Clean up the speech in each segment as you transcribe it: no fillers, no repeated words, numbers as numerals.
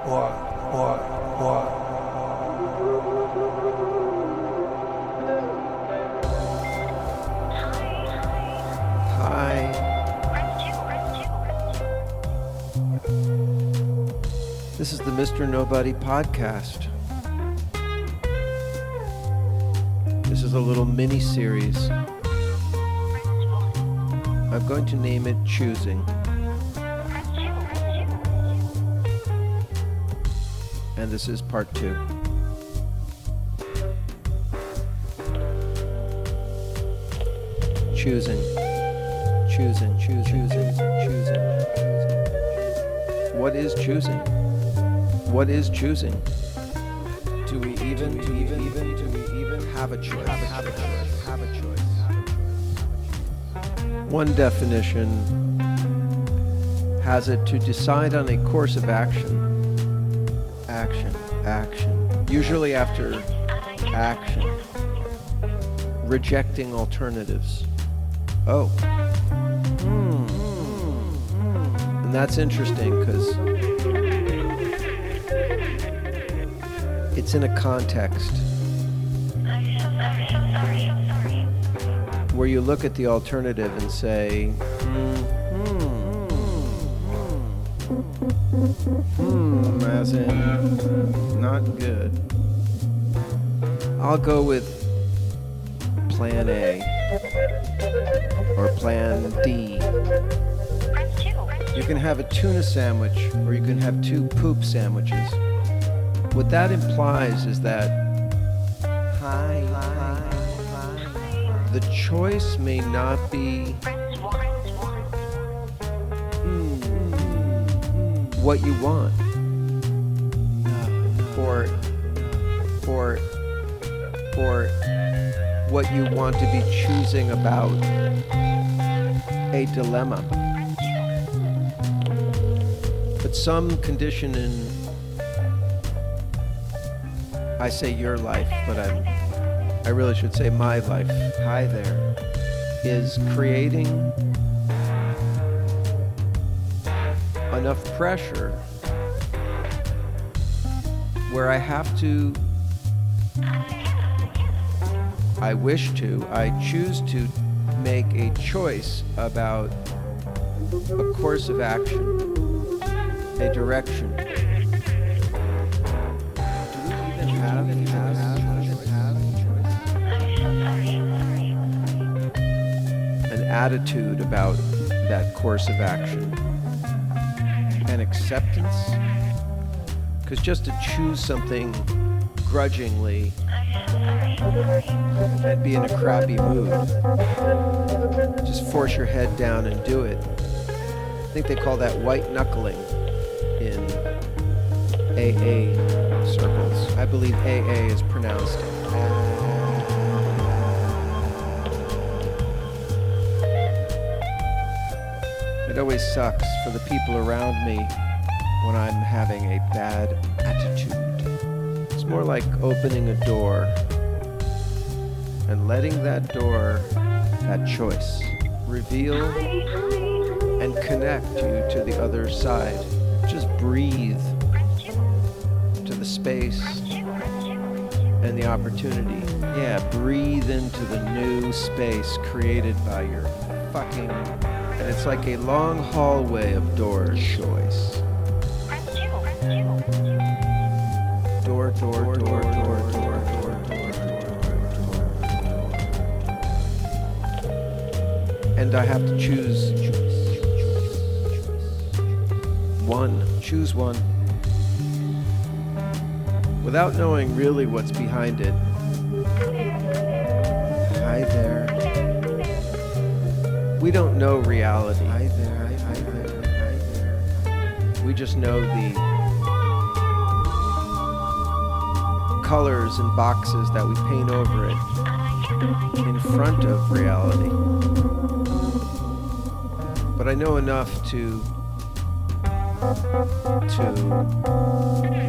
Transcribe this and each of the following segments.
What? Hi. This is the Mr.Nobody podcast. This is a little mini-series. I'm going to name it Choosing. And this is part 2. Choosing. What is choosing? What is choosing? Do we even have a choice? Have a choice. One definition has it to decide on a course of action. Usually after action. Rejecting alternatives. Oh. And that's interesting because it's in a context where you look at the alternative and say, as in, not good. I'll go with plan A or plan D. You can have a tuna sandwich or you can have 2 poop sandwiches. What that implies is that the choice may not be what you want or what you want to be choosing about a dilemma. But some condition in, I say your life, but I really should say my life, hi there, is creating enough pressure where I choose to make a choice about a course of action, a direction. Do we even have an attitude about that course of action? An acceptance? Because just to choose something grudgingly and be in a crappy mood, just force your head down and do it. I think they call that white knuckling in AA circles. I believe AA is pronounced It always sucks for the people around me when I'm having a bad attitude. It's more like opening a door and letting that door, that choice, reveal and connect you to the other side. Just breathe to the space and the opportunity. Yeah, breathe into the new space created by your fucking... And it's like a long hallway of doors. Choice. Door. And I have to choose one. Choose one. Without knowing really what's behind it. Hi there. We don't know reality. Hi there. We just know the colors and boxes that we paint over it in front of reality. But I know enough to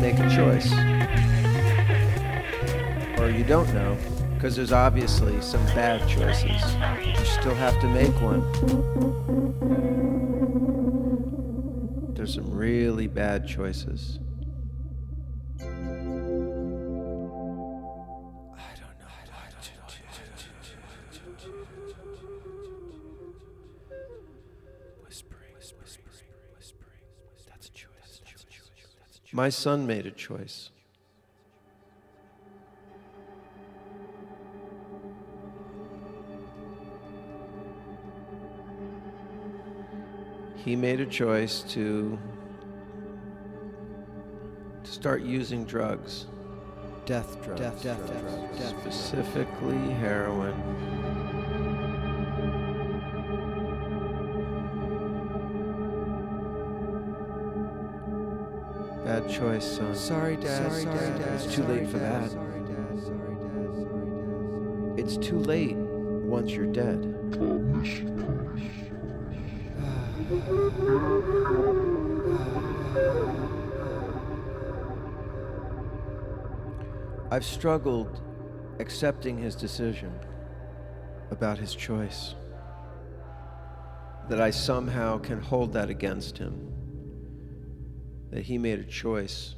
make a choice. Or you don't know, because there's obviously some bad choices. You still have to make one. There's some really bad choices. My son made a choice. He made a choice to start using drugs. Death drugs. Specifically heroin. Bad choice, son. Sorry, Dad. It's too late for that. It's too late once you're dead. I've struggled accepting his decision about his choice. That I somehow can hold that against him. That he made a choice,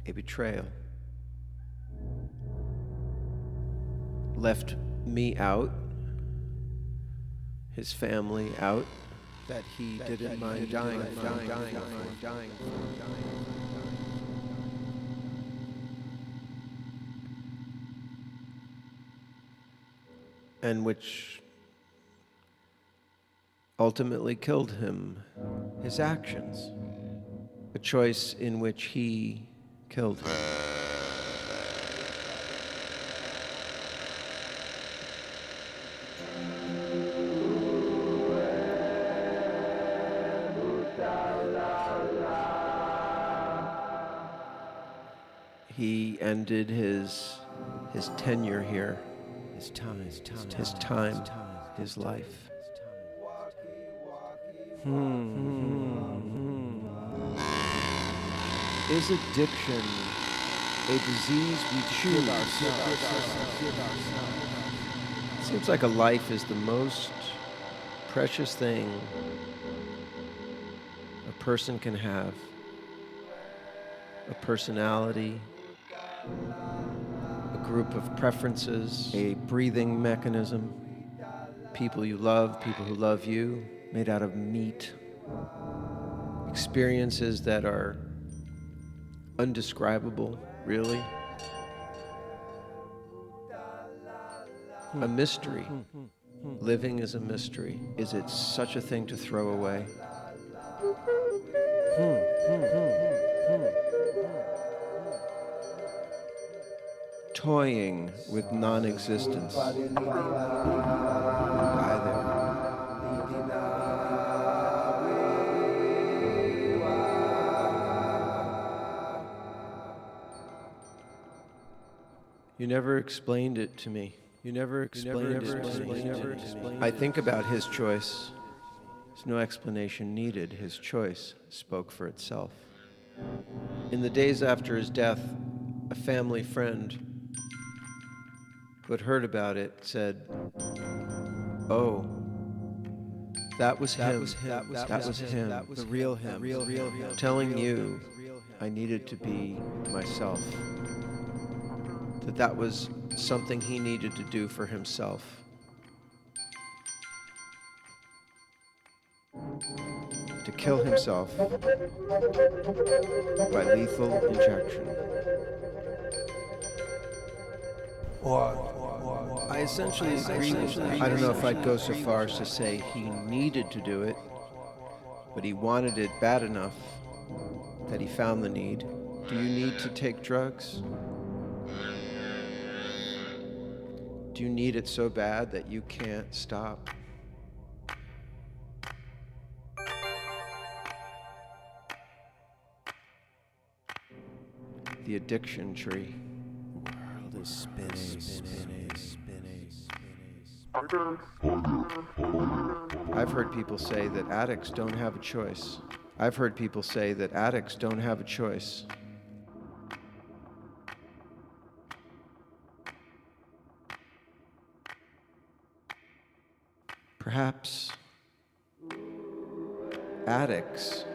a betrayal. Left me out, his family out, that he didn't mind dying. And which ultimately killed him, his actions. A choice in which he killed him. He ended his tenure here, his time, his life. Is addiction a disease we choose ourselves? It seems like a life is the most precious thing a person can have. A personality, a group of preferences, a breathing mechanism, people you love, people who love you, made out of meat, experiences that are undescribable, really. A mystery. Living is a mystery. Is it such a thing to throw away? Toying with non-existence. Goodbye there. You never explained it to me. You never explained it to me. I think about his choice. There's no explanation needed. His choice spoke for itself. In the days after his death, a family friend who had heard about it said, "Oh, that was him. That was him. The real him. Telling you I needed to be myself. That was something he needed to do for himself. To kill himself by lethal injection." I essentially agree with that. I don't know if I'd go so far as to say he needed to do it, but he wanted it bad enough that he found the need. Do you need to take drugs? Do you need it so bad that you can't stop? The addiction tree. The world is spinning. I've heard people say that addicts don't have a choice. I've heard people say that addicts don't have a choice. Perhaps addicts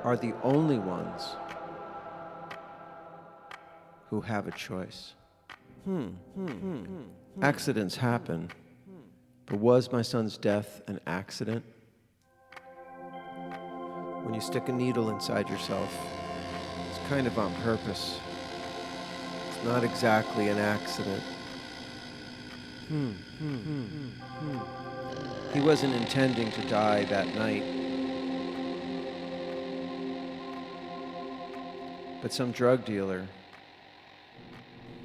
are the only ones who have a choice. Accidents happen, but was my son's death an accident? when you stick a needle inside yourself, it's kind of on purpose. It's not exactly an accident. He wasn't intending to die that night. But some drug dealer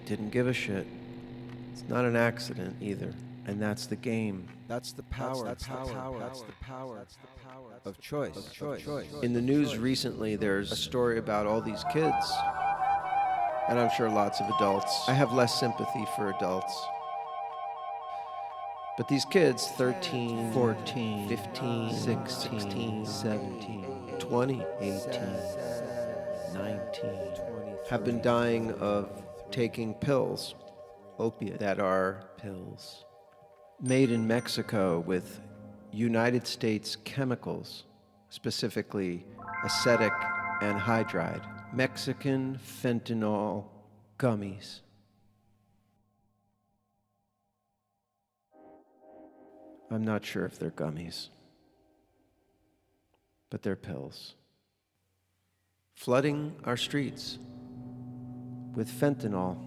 didn't give a shit. It's not an accident either. And that's the game. That's the power. That's the power of choice. In the news recently, there's a story about all these kids, and I'm sure lots of adults. I have less sympathy for adults. But these kids, 13, 14, 15, 16, 17, 20, 18, 19, have been dying of taking pills, opiate, that are pills, made in Mexico with United States chemicals, specifically acetic anhydride, Mexican fentanyl gummies. I'm not sure if they're gummies, but they're pills. Flooding our streets with fentanyl,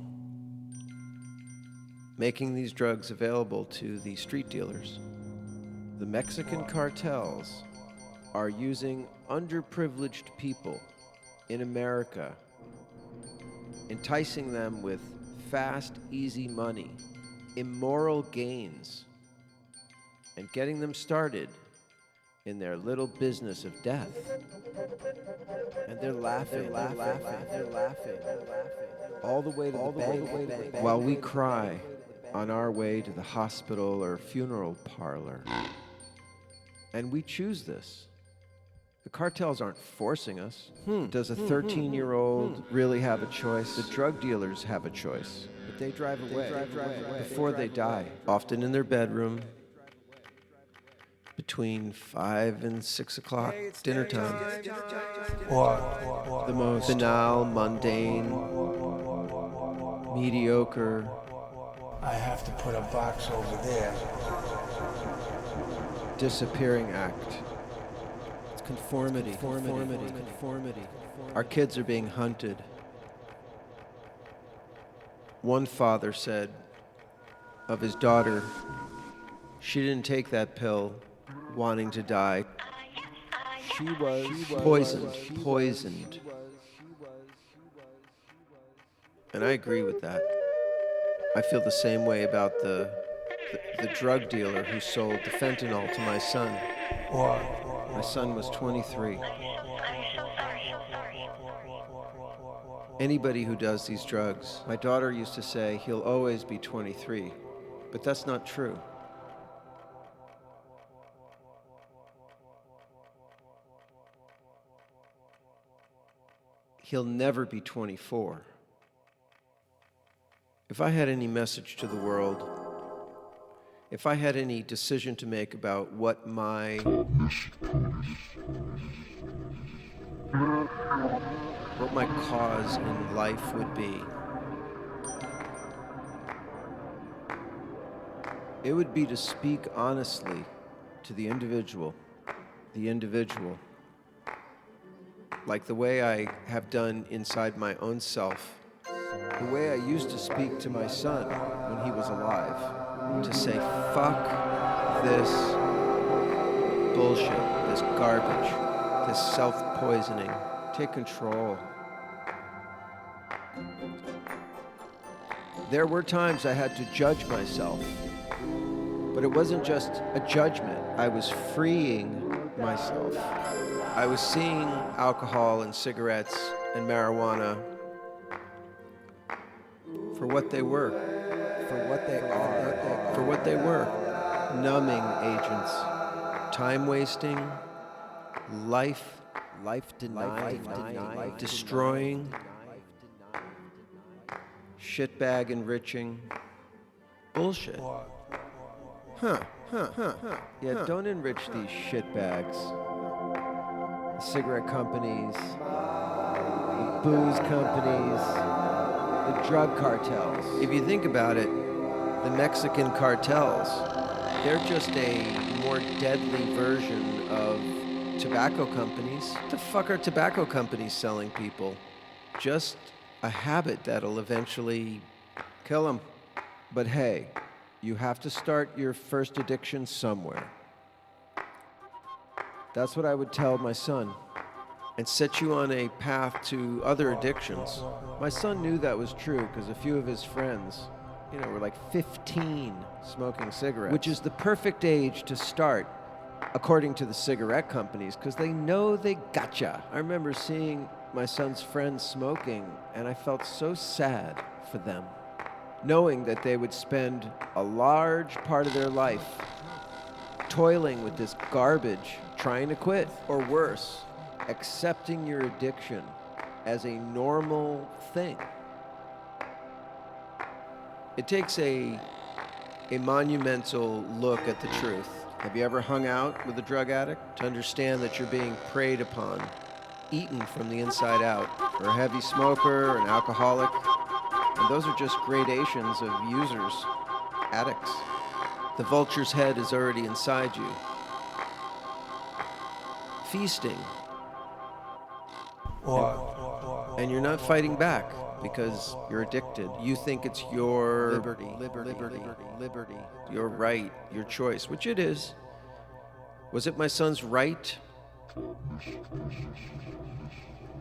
making these drugs available to the street dealers. The Mexican cartels are using underprivileged people in America, enticing them with fast, easy money, immoral gains, and getting them started in their little business of death. And they're laughing. All the way to the bank, while we cry on our way to the hospital or funeral parlor. And we choose this. The cartels aren't forcing us. Does a 13-year-old really have a choice? The drug dealers have a choice. But they drive away. Before they die, often in their bedroom, between 5 and 6 o'clock, dinner time. The most banal, mundane, mediocre. I have to put a box over there. Disappearing act. It's conformity. Our kids are being hunted. One father said of his daughter, she didn't take that pill wanting to die. She was Poisoned. And I agree with that. I feel the same way about the drug dealer who sold the fentanyl to my son. My son was 23. Anybody who does these drugs, my daughter used to say, he'll always be 23. But that's not true. He'll never be 24. If I had any message to the world, if I had any decision to make about what my cause in life would be, it would be to speak honestly to the individual, like the way I have done inside my own self, the way I used to speak to my son when he was alive, to say, fuck this bullshit, this garbage, this self-poisoning, take control. There were times I had to judge myself, but it wasn't just a judgment. I was freeing myself. I was seeing alcohol and cigarettes and marijuana for what they were, for what they were. Numbing agents, time wasting, life denying, destroying, shitbag enriching, bullshit. Yeah, don't enrich these shitbags. The cigarette companies, the booze companies, the drug cartels. If you think about it, the Mexican cartels, they're just a more deadly version of tobacco companies. What the fuck are tobacco companies selling people? Just a habit that'll eventually kill them. But hey, you have to start your first addiction somewhere. That's what I would tell my son, and set you on a path to other addictions. My son knew that was true because a few of his friends, were like 15 smoking cigarettes, which is the perfect age to start, according to the cigarette companies, because they know they gotcha. I remember seeing my son's friends smoking, and I felt so sad for them, knowing that they would spend a large part of their life toiling with this garbage, trying to quit, or worse, accepting your addiction as a normal thing. It takes a monumental look at the truth. Have you ever hung out with a drug addict to understand that you're being preyed upon, eaten from the inside out, or a heavy smoker, or an alcoholic? And those are just gradations of users, addicts. The vulture's head is already inside you, feasting. And you're not fighting back because you're addicted. You think it's your liberty, your right, your choice, which it is. Was it my son's right to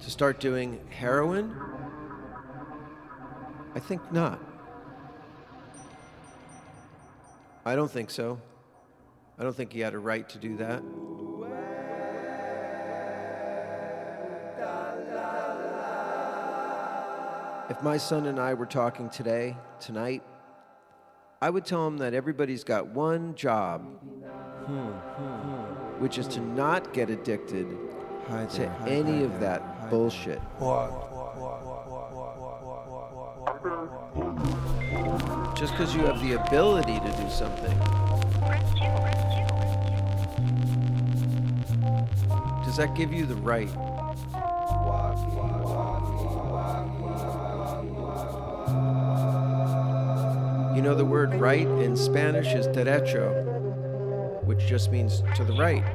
start doing heroin? I think not. I don't think so. I don't think he had a right to do that. If my son and I were talking tonight, I would tell him that everybody's got one job, which is to not get addicted to any of that bullshit. Just because you have the ability to do something, does that give you the right? You know, the word right in Spanish is derecho, which just means to the right.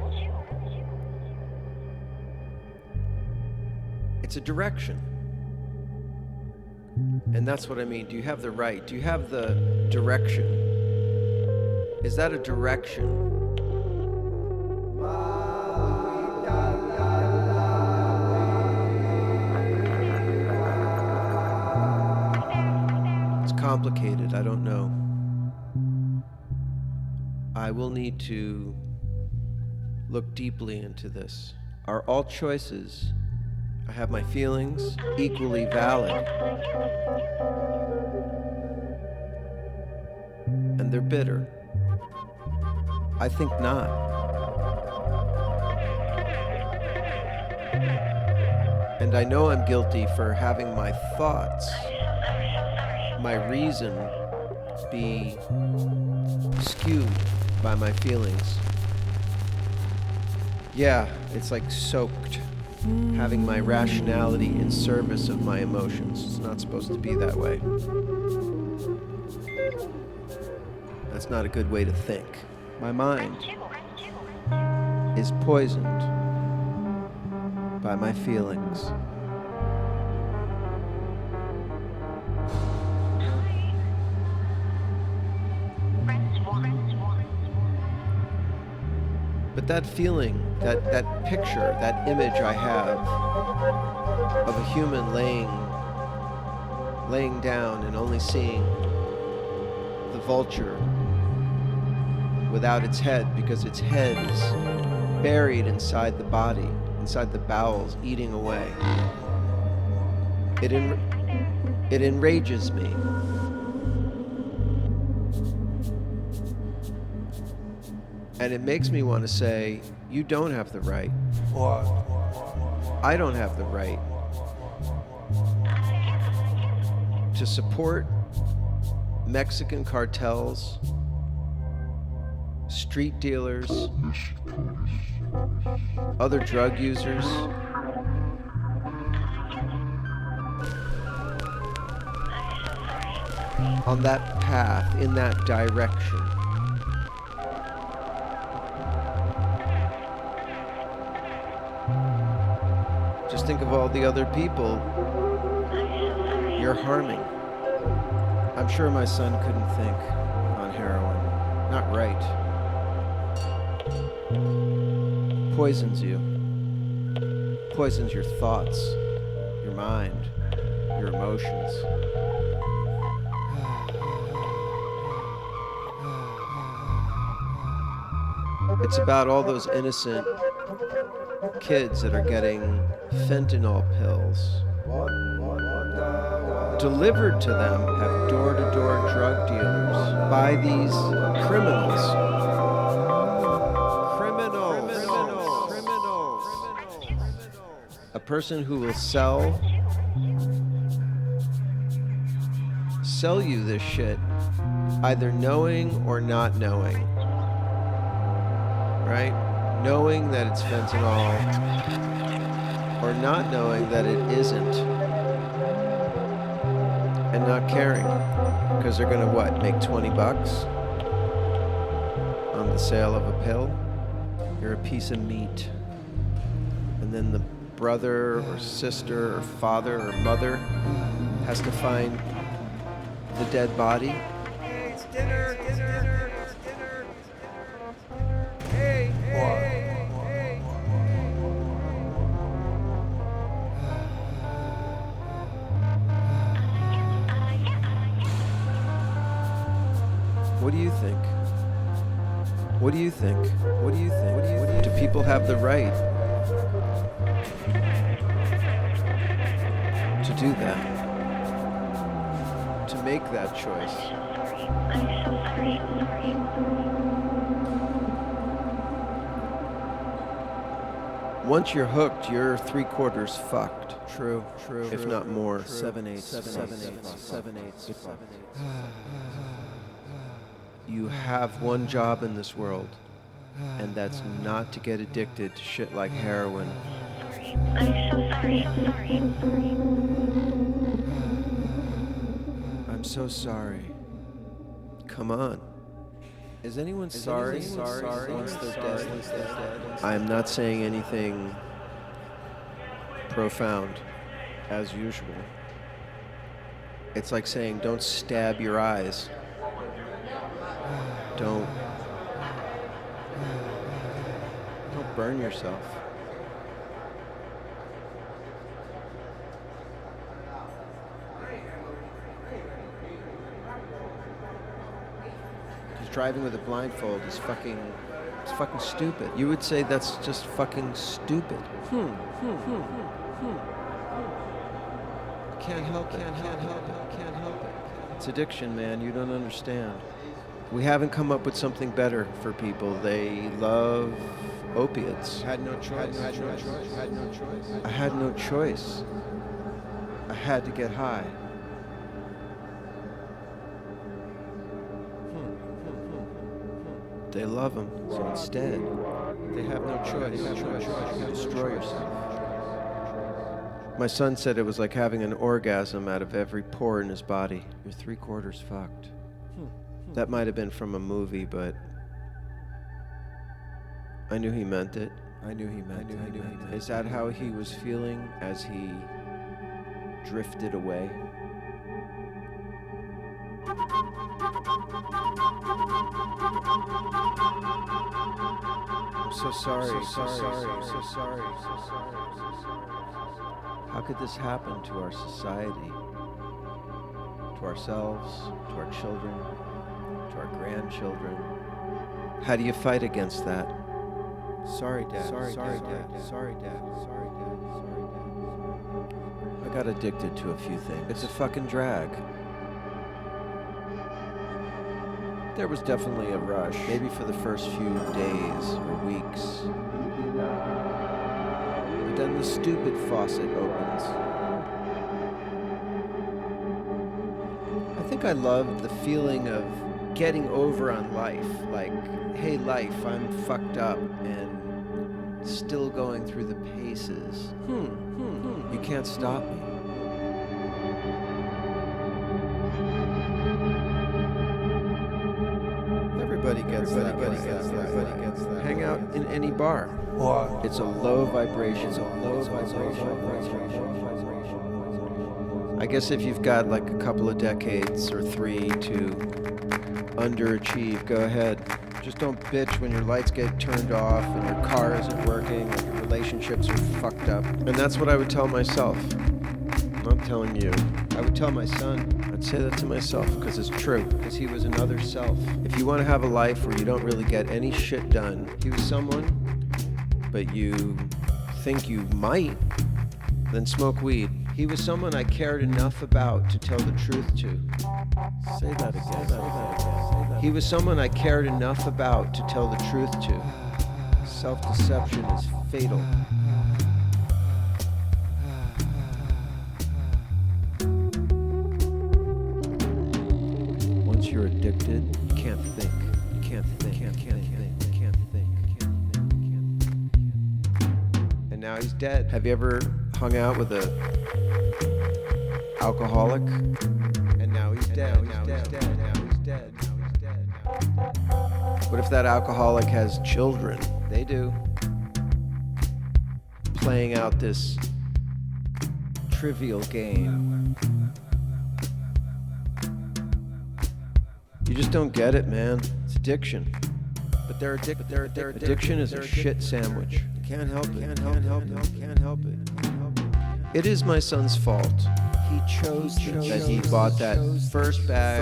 It's a direction. And that's what I mean. Do you have the right? Do you have the direction? Is that a direction? It's complicated. I don't know. I will need to look deeply into this. Are all choices, I have my feelings, equally valid? And they're bitter? I think not. And I know I'm guilty for having my thoughts, my reason, be skewed by my feelings. Yeah, it's like soaked. Having my rationality in service of my emotions. It's not supposed to be that way. That's not a good way to think. My mind is poisoned by my feelings. But that feeling, that picture, that image I have of a human laying down and only seeing the vulture without its head, because its head is buried inside the body, inside the bowels, eating away. It enrages me. And it makes me want to say, you don't have the right. I don't have the right to support Mexican cartels, street dealers, other drug users, on that path, in that direction. Just think of all the other people you're harming. I'm sure my son couldn't think on heroin. Not right. Poisons you. Poisons your thoughts, your mind, your emotions. It's about all those innocent kids that are getting fentanyl pills delivered to them at door-to-door drug dealers by these criminals. A person who will sell you this shit, either knowing or not knowing, right? Knowing that it's fentanyl or not knowing that it isn't, and not caring, because they're gonna what, make 20 bucks on the sale of a pill? You're a piece of meat. And then the brother or sister or father or mother has to find the dead body. Hey, it's dinner, it's dinner, it's dinner. Hey, hey, hey. What do you think? What do you think? What do you think? What do you think? Do people have the right to do that? To make that choice? I'm so sorry. Once you're hooked, you're 3/4 fucked. True. If not more. 7/8. You have one job in this world, and that's not to get addicted to shit like heroin. I'm so sorry. I'm so sorry. Come on. Is anyone sorry? Once they're dead? I am not saying anything profound, as usual. It's like saying, don't stab your eyes. Don't burn yourself. Because driving with a blindfold is fucking stupid. You would say that's just fucking stupid. Can't help it. It's addiction, man. You don't understand. We haven't come up with something better for people. They love opiates. I had no choice. I had to get high. They love them. So instead, they have no choice. You destroy yourself. My son said it was like having an orgasm out of every pore in his body. You're 3/4 fucked. That might have been from a movie, but I knew he meant it. Is that how he was feeling as he drifted away? I'm so sorry. How could this happen to our society? To ourselves, to our children, to our grandchildren? How do you fight against that? Sorry, Dad. I got addicted to a few things. It's a fucking drag. There was definitely a rush, maybe for the first few days or weeks. But then the stupid faucet opens. I think I loved the feeling of getting over on life. Like, hey life, I'm fucked up and still going through the paces. You can't stop me. Everybody gets that. Hang out in any bar. Or It's a low vibration. I guess if you've got like a couple of decades or 3 to underachieve, go ahead. Just don't bitch when your lights get turned off and your car isn't working and your relationships are fucked up. And that's what I would tell myself. I'm not telling you. I would tell my son. I'd say that to myself because it's true. Because he was another self. If you want to have a life where you don't really get any shit done, he was someone, but you think you might, then smoke weed. He was someone I cared enough about to tell the truth to. Say that again. He was someone I cared enough about to tell the truth to. Self-deception is fatal. Once you're addicted, you can't think. You can't think. And now he's dead. Have you ever hung out with a alcoholic? And now he's dead. What if that alcoholic has children? They do. Playing out this trivial game. You just don't get it, man. It's addiction. But they're addicted. Addiction is a shit sandwich. You can't help it. It is my son's fault. He chose that he bought that first bag.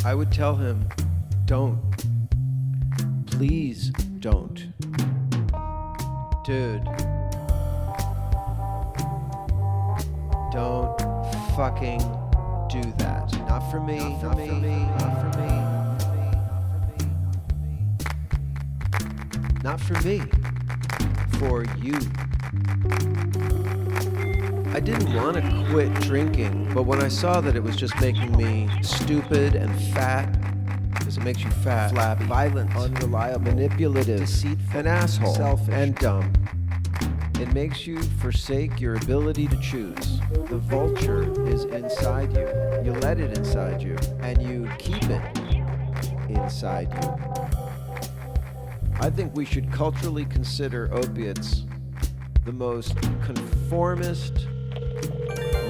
I would tell him, don't. Please don't. Dude. Don't fucking do that. Not for me. Not for me. For you. I didn't want to quit drinking, but when I saw that it was just making me stupid and fat, because it makes you fat, flabby, violent, unreliable, manipulative, deceitful, an asshole, selfish, and dumb, it makes you forsake your ability to choose. The vulture is inside you. You let it inside you, and you keep it inside you. I think we should culturally consider opiates the most conformist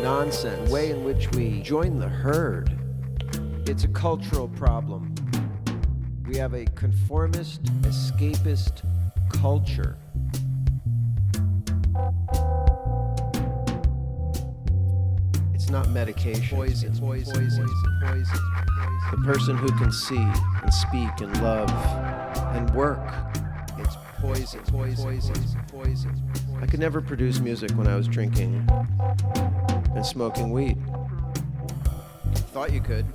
nonsense way in which we join the herd. It's a cultural problem. We have a conformist, escapist culture. It's not medication. Poison. The person who can see and speak and love and work. It's poison. I could never produce music when I was drinking and smoking weed. Thought you could.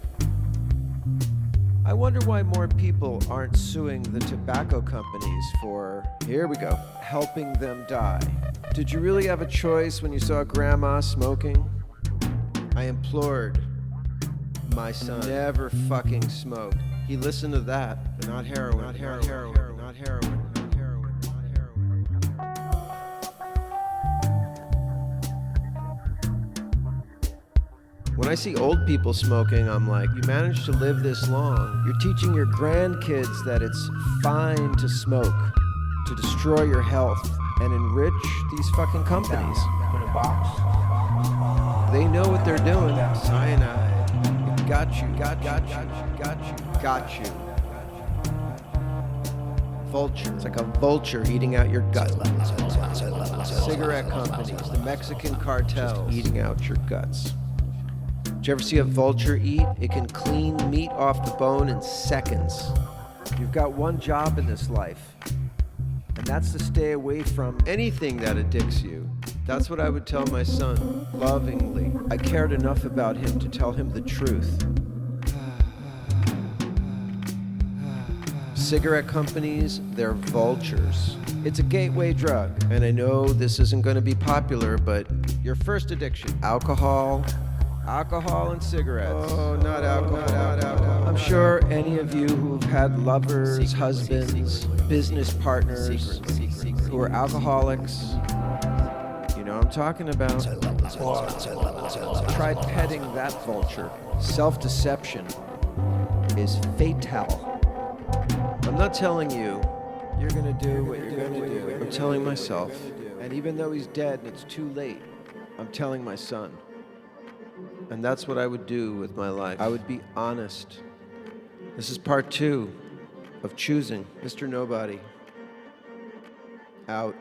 I wonder why more people aren't suing the tobacco companies for, here we go, helping them die. Did you really have a choice when you saw Grandma smoking? I implored my son never fucking smoke. He listened to that. Not heroin. When I see old people smoking, I'm like, you managed to live this long. You're teaching your grandkids that it's fine to smoke, to destroy your health, and enrich these fucking companies. put a box. They know what they're doing. Cyanide. Got you. Vulture. It's like a vulture eating out your gut. Cigarette companies, the Mexican cartels eating out your guts. Did you ever see a vulture eat? It can clean meat off the bone in seconds. You've got one job in this life, and that's to stay away from anything that addicts you. That's what I would tell my son, lovingly. I cared enough about him to tell him the truth. Cigarette companies, they're vultures. It's a gateway drug, and I know this isn't going to be popular, but your first addiction, alcohol and cigarettes. Oh, not alcohol. I'm sure any of you who've had lovers, husbands, business partners who are alcoholics, You know what I'm talking about? Try petting that vulture. Self-deception is fatal. I'm not telling you you're gonna do what you're gonna do. I'm telling myself, and even though he's dead and it's too late, I'm telling my son. And that's what I would do with my life. I would be honest. This is part 2 of choosing Mr. Nobody. Out.